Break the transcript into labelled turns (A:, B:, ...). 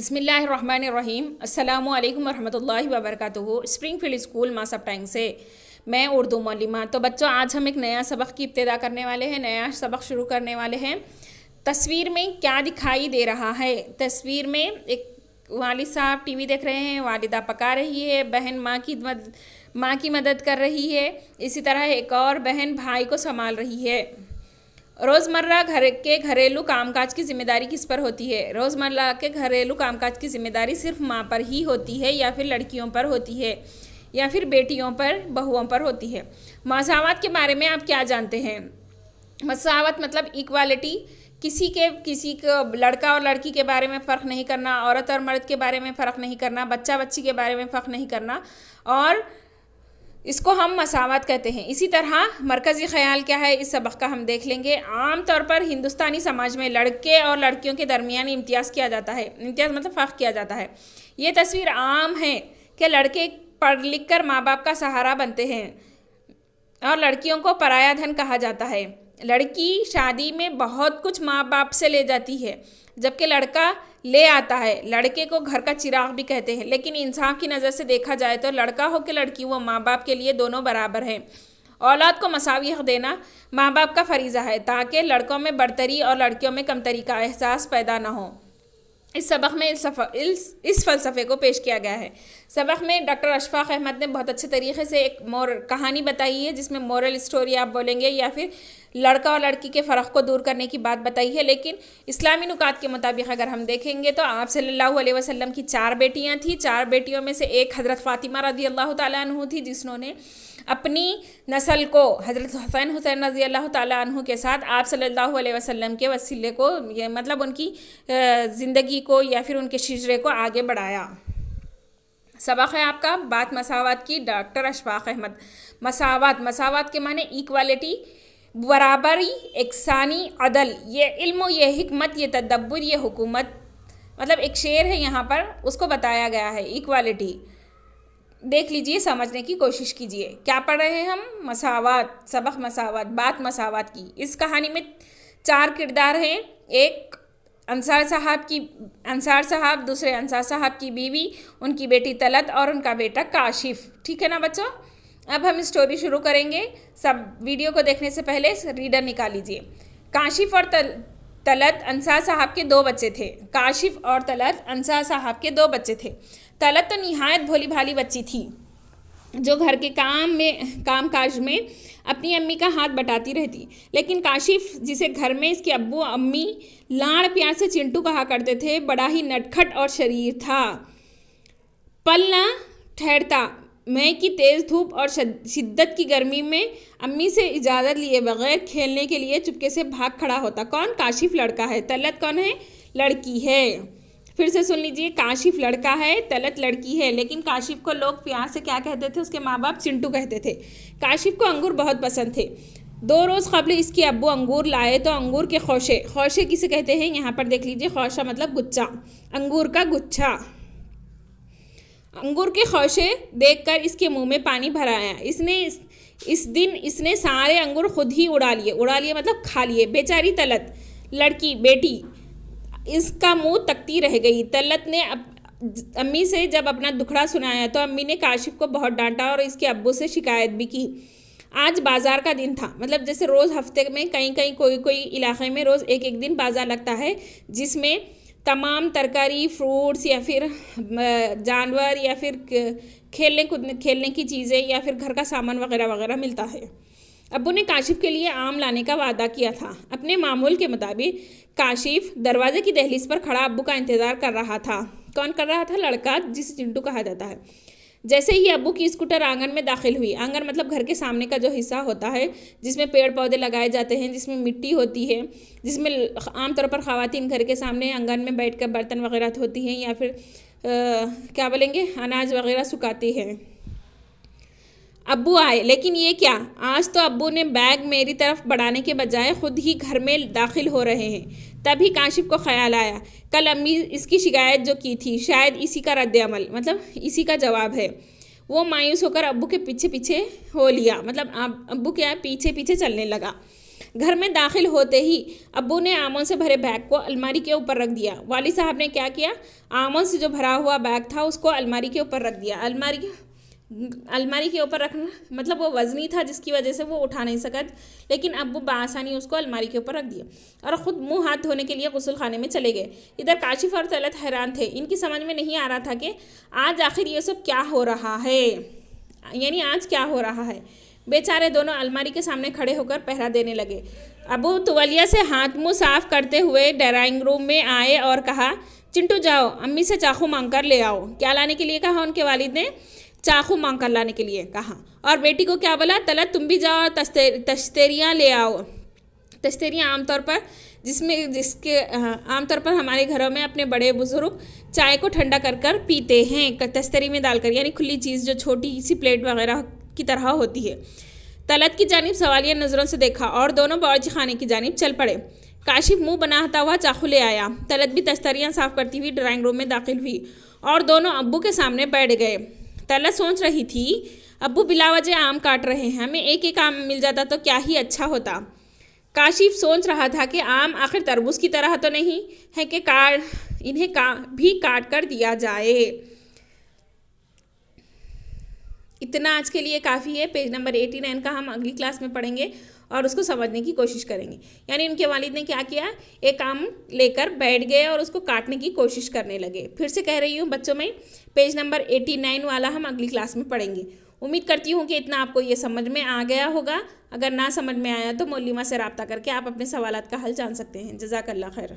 A: बिस्मिल्लाहिर्रहमानिर्रहीम अस्सलामु अलैकुम वरहमतुल्लाहि वबरकातुहू। स्प्रिंगफील्ड स्कूल मासब टाइम से मैं उर्दू मौलिमा। तो बच्चों, आज हम एक नया सबक की इब्तिदा करने वाले हैं, नया सबक शुरू करने वाले हैं। तस्वीर में क्या दिखाई दे रहा है? तस्वीर में एक वालिद साहब टीवी देख रहे हैं, वालिदा पका रही है, बहन माँ की मदद कर रही है। इसी तरह एक और बहन भाई को संभाल रही है। रोज़मर्रा घर के घरेलू कामकाज की जिम्मेदारी किस पर होती है? रोज़मर्रा के घरेलू कामकाज की जिम्मेदारी सिर्फ माँ पर ही होती है, या फिर लड़कियों पर होती है, या फिर बेटियों पर, बहुओं पर होती है। मसावत के बारे में आप क्या जानते हैं? मसावत मतलब इक्वालिटी। किसी को लड़का और लड़की के बारे में फ़र्क नहीं करना, औरत और मर्द के बारे में फ़र्क नहीं करना, बच्चा बच्ची के बारे में फ़र्क नहीं करना, और इसको हम मसावत कहते हैं। इसी तरह मरकज़ी ख़याल क्या है, इस सबक का हम देख लेंगे। आम तौर पर हिंदुस्तानी समाज में लड़के और लड़कियों के दरमियान इम्तियाज़ किया जाता है। इम्तियाज़ मतलब फ़र्क किया जाता है। ये तस्वीर आम है कि लड़के पढ़ लिख कर माँ बाप का सहारा बनते हैं और लड़कियों को पराया धन कहा जाता है। लड़की शादी में बहुत कुछ माँ बाप से ले जाती है, जबकि लड़का ले आता है। लड़के को घर का चिराग भी कहते हैं, लेकिन इंसाफ की नज़र से देखा जाए तो लड़का हो कि लड़की, वो माँ बाप के लिए दोनों बराबर हैं। औलाद को मसावी हक़ देना माँ बाप का फ़रीज़ा है, ताकि लड़कों में बढ़तरी और लड़कियों में कमतरी का एहसास पैदा ना हो। इस सबक में इस फ़लसफ़े को पेश किया गया है। सबक में डॉक्टर अशफाक़ अहमद ने बहुत अच्छे तरीके से एक कहानी बताई है, जिसमें मोरल स्टोरी आप बोलेंगे, या फिर लड़का और लड़की के फ़र्क को दूर करने की बात बताई है। लेकिन इस्लामी नुकात के मुताबिक अगर हम देखेंगे तो आप सल्लल्लाहु अलैहि वसल्लम की 4 बेटियां थीं। 4 बेटियों में से एक हज़रत फ़ातिमा रज़ी अल्लाह ताला अन्हु थी, जिन्होंने अपनी नस्ल को हज़रत हुसैन रज़ी अल्लाह ताला अन्हु के साथ आप सल्लल्लाहु अलैहि वसल्लम के वसीले को, ये मतलब उनकी ज़िंदगी को या फिर उनके शिजरे को आगे बढ़ाया। सबक है आपका बात मसावत की, डॉक्टर अशफाक़ अहमद। मसावत के माने इक्वालिटी, बराबरी, एकसानी, अदल, ये इल्म, ये हिकमत, ये तदब्बुर, ये हुकूमत। मतलब एक शेर है यहाँ पर, उसको बताया गया है। इक्वालिटी देख लीजिए, समझने की कोशिश कीजिए। क्या पढ़ रहे हैं हम? मसावत, सबक मसावत, बात मसावत की। इस कहानी में 4 किरदार हैं। एक अंसार साहब, दूसरे अंसार साहब की बीवी, उनकी बेटी तलत और उनका बेटा काशिफ। ठीक है ना बच्चों? अब हम स्टोरी शुरू करेंगे। सब वीडियो को देखने से पहले रीडर निकाल लीजिए। काशिफ और तलत अंसार साहब के 2 बच्चे थे। काशिफ और तलत अंसार साहब के 2 बच्चे थे। तलत तो निहायत भोली भाली बच्ची थी, जो घर के काम काज में अपनी अम्मी का हाथ बटाती रहती। लेकिन काशिफ, जिसे घर में इसके अब्बू अम्मी लाड़ प्यार से चिंटू कहा करते थे, बड़ा ही नटखट और शरीर था। पल ना ठहरता। मई की तेज़ धूप और शिद्दत की गर्मी में अम्मी से इजाज़त लिए बगैर खेलने के लिए चुपके से भाग खड़ा होता। कौन? काशिफ लड़का है। तलत कौन है? लड़की है। फिर से सुन लीजिए, काशिफ लड़का है, तलत लड़की है। लेकिन काशिफ को लोग प्यार से क्या कहते थे? उसके माँ बाप चिंटू कहते थे। काशिफ को अंगूर बहुत पसंद थे। 2 रोज़ कबल इसके अब्बू अंगूर लाए तो अंगूर के खौशे किसे कहते हैं? यहाँ पर देख लीजिए, खौशा मतलब गुच्छा, अंगूर का गुच्छा। अंगूर के खौशे देखकर इसके मुंह में पानी भर आया। इस दिन इसने सारे अंगूर खुद ही उड़ा लिए मतलब खा लिए। बेचारी तलत, लड़की, बेटी, इसका मुंह तकती रह गई। तलत ने अम्मी से जब अपना दुखड़ा सुनाया तो अम्मी ने काशिफ को बहुत डांटा और इसके अब्बू से शिकायत भी की। आज बाज़ार का दिन था। मतलब जैसे रोज़ हफ्ते में कहीं कोई इलाके में रोज़ एक दिन बाज़ार लगता है, जिसमें तमाम तरकारी, फ्रूट्स या फिर जानवर या फिर खेलने की चीज़ें या फिर घर का सामान वगैरह वगैरह मिलता है। अब्बू ने काशिफ के लिए आम लाने का वादा किया था। अपने मामूल के मुताबिक काशिफ दरवाजे की दहलीज पर खड़ा अब्बू का इंतज़ार कर रहा था। कौन कर रहा था? लड़का, जिसे चिंटू कहा जाता है। जैसे ही अब्बू की स्कूटर आंगन में दाखिल हुई, आंगन मतलब घर के सामने का जो हिस्सा होता है, जिसमें पेड़ पौधे लगाए जाते हैं, जिसमें मिट्टी होती है, जिसमें आमतौर पर ख़वातीन घर के सामने आंगन में बैठकर बर्तन वगैरह धोती हैं या फिर क्या बोलेंगे, अनाज वगैरह सुखाती हैं। अब्बू आए, लेकिन ये क्या, आज तो अब्बू ने बैग मेरी तरफ बढ़ाने के बजाय खुद ही घर में दाखिल हो रहे हैं। तभी काशिफ को ख्याल आया, कल अम्मी इसकी शिकायत जो की थी, शायद इसी का रद्द-ए-अमल, मतलब इसी का जवाब है। वो मायूस होकर अब्बू के पीछे पीछे हो लिया, मतलब अब्बू क्या पीछे पीछे चलने लगा। घर में दाखिल होते ही अब्बू ने आमों से भरे बैग को अलमारी के ऊपर रख दिया। वालिद साहब ने क्या किया, आमों से जो भरा हुआ बैग था उसको अलमारी के ऊपर रख दिया। अलमारी के ऊपर रखना मतलब वो वज़नी था जिसकी वजह से वो उठा नहीं सका, लेकिन अब्बू बआसानी उसको अलमारी के ऊपर रख दिया और ख़ुद मुंह हाथ धोने के लिए गुस्ल खाने में चले गए। इधर काशिफ और तलत हैरान थे। इनकी समझ में नहीं आ रहा था कि आज आखिर ये सब क्या हो रहा है, यानी आज क्या हो रहा है। बेचारे दोनों अलमारी के सामने खड़े होकर पहरा देने लगे। अबू तुवलिया से हाथ मुंह साफ करते हुए ड्राइंग रूम में आए और कहा, चिंटू जाओ अम्मी से चाकू मांग कर ले आओ। क्या लाने के लिए कहा उनके वालिद ने? चाकू मांग कर लाने के लिए कहा। और बेटी को क्या बोला, तलत तुम भी जाओ तश्तेरियाँ ले आओ। तश्तेरियाँ आमतौर पर आमतौर पर हमारे घरों में अपने बड़े बुजुर्ग चाय को ठंडा कर कर पीते हैं, तश्तरी में डालकर, यानी खुली चीज़ जो छोटी सी प्लेट वगैरह की तरह होती है। तलत की जानिब सवालिया नज़रों से देखा और दोनों बावर्ची खाने की जानिब चल पड़े। काशिफ मुंह बनाता हुआ चाकू ले आया। तलत भी तश्तरियाँ साफ करती हुई ड्राइंग रूम में दाखिल हुई और दोनों अब्बू के सामने बैठ गए। तलत सोच रही थी, अब्बू बिलावजह आम काट रहे हैं, हमें एक एक आम मिल जाता तो क्या ही अच्छा होता। काशिफ सोच रहा था कि आम आखिर तरबूज की तरह तो नहीं है कि इन्हें भी काट कर दिया जाए। इतना आज के लिए काफ़ी है। पेज नंबर 89 का हम अगली क्लास में पढ़ेंगे और उसको समझने की कोशिश करेंगे। यानी उनके वालिद ने क्या किया, एक आम लेकर बैठ गए और उसको काटने की कोशिश करने लगे। फिर से कह रही हूँ बच्चों में, पेज नंबर 89 वाला हम अगली क्लास में पढ़ेंगे। उम्मीद करती हूँ कि इतना आपको ये समझ में आ गया होगा। अगर ना समझ में आया तो मौलिमा से रब्ता करके आप अपने सवालात का हल जान सकते हैं। जज़ाकल्लाह खैर।